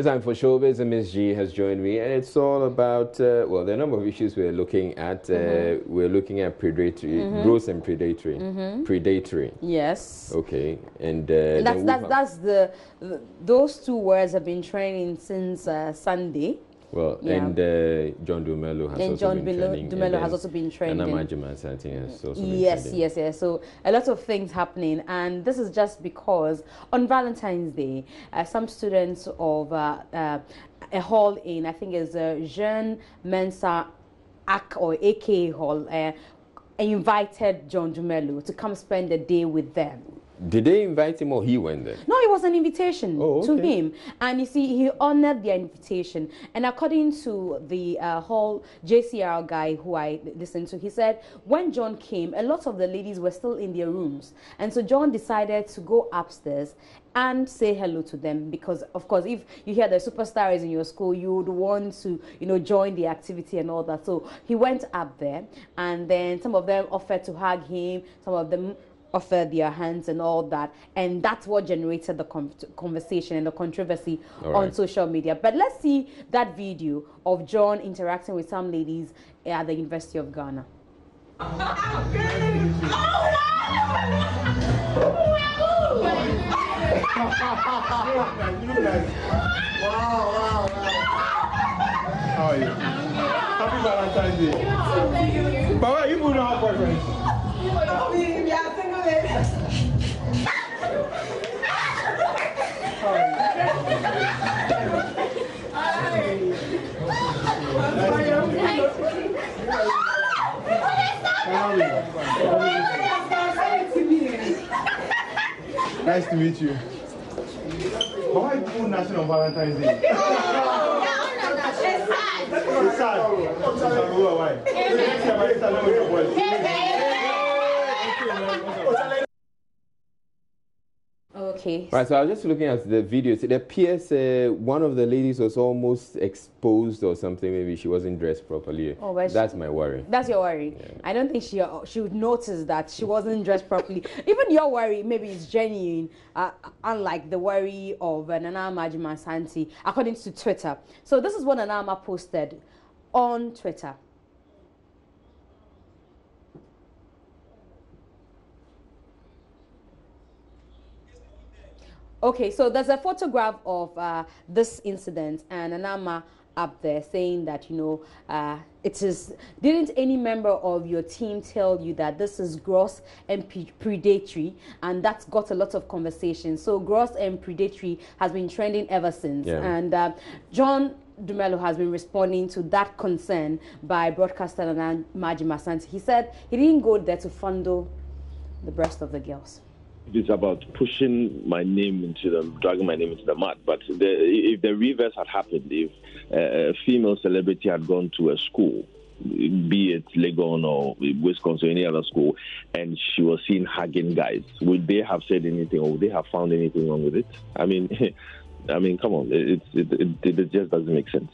It's time for Showbiz, and Miss G has joined me, and it's all about, well, the number of issues we're looking at. We're looking at predatory, gross and predatory. Predatory. Yes. Okay, and those two words have been trending since Sunday. Well, yeah. And John Dumelo has also been trending. And Amajima Santi has also been trending. Yes. So a lot of things happening, and this is just because on Valentine's Day, some students of a hall in, I think it's Jean Mensa or AK Hall, invited John Dumelo to come spend the day with them. Did they invite him or he went there? No, it was an invitation to him. And you see, he honored their invitation. And according to the whole JCR guy who I listened to, he said when John came, a lot of the ladies were still in their rooms. And so John decided to go upstairs and say hello to them, because of course if you hear the superstars in your school, you would want to, you know, join the activity and all that. So he went up there, and then some of them offered to hug him, some of them offered their hands and all that, and that's what generated the conversation and the controversy on social media. But let's see that video of John interacting with some ladies at the University of Ghana. Wow. How are you? Happy Valentine's Day. But you don't have boyfriends? We are single ladies. Nice to meet you. But why do National Valentine's Day? It's sad. Okay. Right, so I was just looking at the videos. It appears one of the ladies was almost exposed or something. Maybe she wasn't dressed properly. Oh, but that's my worry. That's your worry. Yeah. I don't think she would notice that she wasn't dressed properly. Even your worry, maybe it's genuine, unlike the worry of Nana Majima Santi, according to Twitter. So this is what Nana posted on Twitter. Okay, so there's a photograph of this incident, and Anama up there saying that, you know, didn't any member of your team tell you that this is gross and predatory? And that's got a lot of conversation. So gross and predatory has been trending ever since. Yeah. And John Dumelo has been responding to that concern by broadcaster Nana Majima Santi. He said he didn't go there to fondle the breast of the girls. It's about pushing my name into them, dragging my name into the mud. But if the reverse had happened, if a female celebrity had gone to a school, be it Legon or Wisconsin or any other school, and she was seen hugging guys, would they have said anything, or would they have found anything wrong with it? I mean, come on, it just doesn't make sense.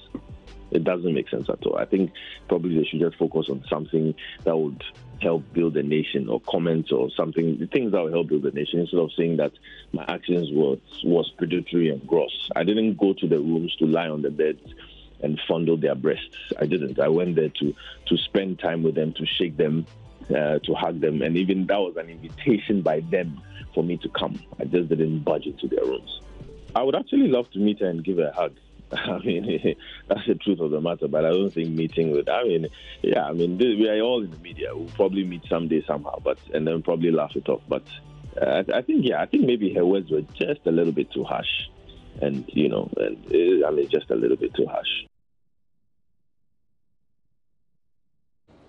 It doesn't make sense at all. I think probably they should just focus on something that would help build a nation, or comments or something, things that will help build a nation, instead of saying that my actions was predatory and gross. I didn't go to the rooms to lie on the beds and fondle their breasts. I didn't. I went there to spend time with them, to shake them, to hug them, and even that was an invitation by them for me to come. I just didn't budge into their rooms. I would actually love to meet her and give her a hug. I mean, that's the truth of the matter, but I don't think meeting with, we are all in the media. We'll probably meet someday somehow, and then probably laugh it off. But I think maybe her words were just a little bit too harsh, and just a little bit too harsh.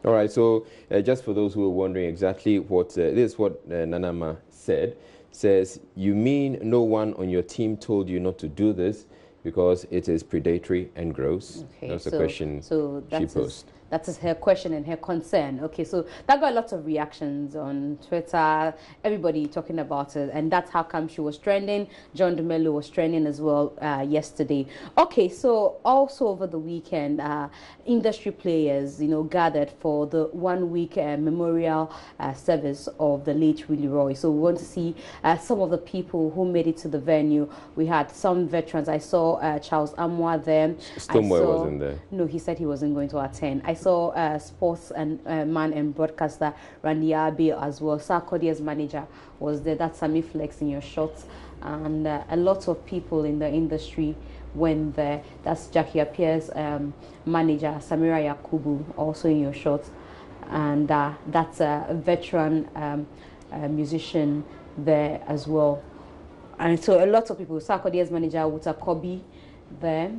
All right, so just for those who are wondering exactly what, this is what Nanama says, you mean no one on your team told you not to do this because it is predatory and gross? Okay, that's the question she posed. That is her question and her concern. Okay, so that got a lot of reactions on Twitter. Everybody talking about it, and that's how come she was trending. John DeMello was trending as well yesterday. Okay, so also over the weekend, industry players, gathered for the 1 week memorial service of the late Willie Roy. So we want to see some of the people who made it to the venue. We had some veterans. I saw Charles Amwa there. Stonewall wasn't there. No, he said he wasn't going to attend. I saw sports and man and broadcaster Randy Abbey as well. Sarkodie's manager was there. That's Sammy Flex in your shots. And a lot of people in the industry went there. That's Jackie Appiah's manager, Samira Yakubu, also in your shots. And that's a veteran musician there as well. And so a lot of people, Sarkodie's manager, Wuta Kobi there.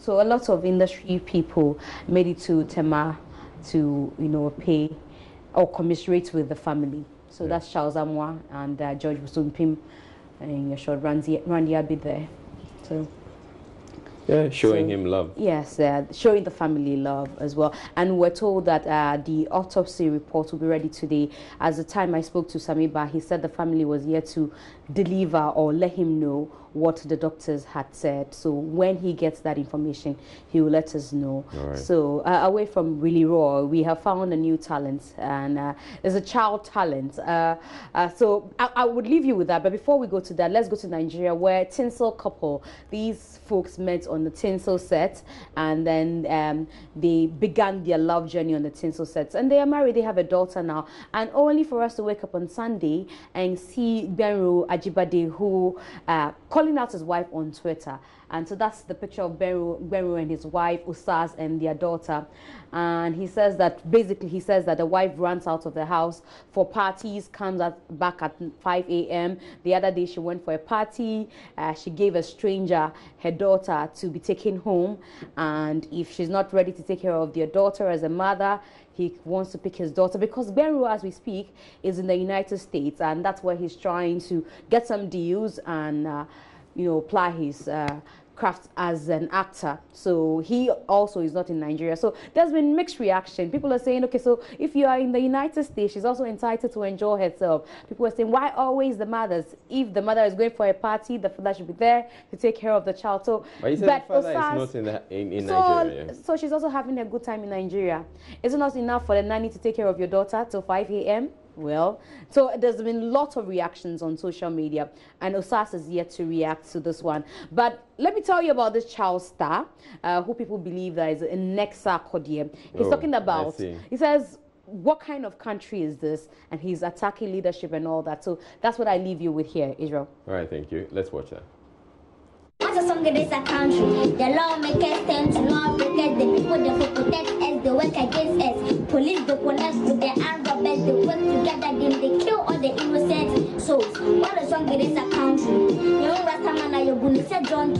So a lot of industry people made it to Tema to, pay or commiserate with the family. So that's Charles Amwa and George Busumpim and your short Randy Abbey there. So showing him love. Yes, showing the family love as well. And we're told that the autopsy report will be ready today. At the time I spoke to Samiba, he said the family was yet to deliver or let him know what the doctors had said. So when he gets that information, he will let us know. Right. So away from Willie Roy, we have found a new talent, and there's a child talent. So I would leave you with that. But before we go to that, let's go to Nigeria, where tinsel couple, these folks met on the tinsel set, and then they began their love journey on the tinsel sets, and they are married. They have a daughter now, and only for us to wake up on Sunday and see Benro Ajibade, who calling out his wife on Twitter. And so that's the picture of Benro and his wife, Usas, and their daughter. And he says that, basically, he says that the wife runs out of the house for parties, comes back at 5 a.m. The other day, she went for a party. She gave a stranger her daughter to be taken home. And if she's not ready to take care of their daughter as a mother, he wants to pick his daughter, because Benro, as we speak, is in the United States, and that's where he's trying to get some deals and, apply his craft as an actor. So he also is not in Nigeria. So there's been mixed reaction. People are saying, okay, so if you are in the United States, she's also entitled to enjoy herself. People are saying, why always the mothers? If the mother is going for a party, the father should be there to take care of the child. So, but the father is not in Nigeria. So she's also having a good time in Nigeria. Is it not enough for the nanny to take care of your daughter till 5 a.m.? Well, so there's been lots of reactions on social media, and Osas is yet to react to this one. But let me tell you about this child star, who people believe that is a Nexa Kodie. He's talking about, he says, what kind of country is this? And he's attacking leadership and all that. So that's what I leave you with here, Israel. All right, thank you. Let's watch that. What's a song against a country? The lawmakers tend to lawmakers, the people that protect us, they work against us. Police, they connect with the armed robbers, they work together, then they kill all the innocent souls. What a song against a country? You know what man you're going to say, John?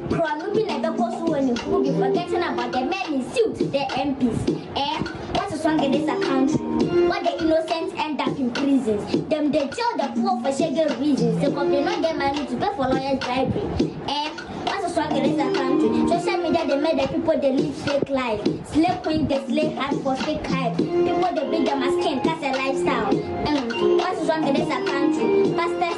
Probably never goes to when you be forgetting about the men in suits, the MPs. What's a song against a country? What the innocents end up in prisons. Them they tell the poor for shaking reasons. Because they not get money to pay for lawyers' bribery. What's a song against a country? Social media, they made the people they live fake life. Slave queen, they slave hard for fake hype. People they bring them as king, that's a lifestyle. What's a song against a country? Pastor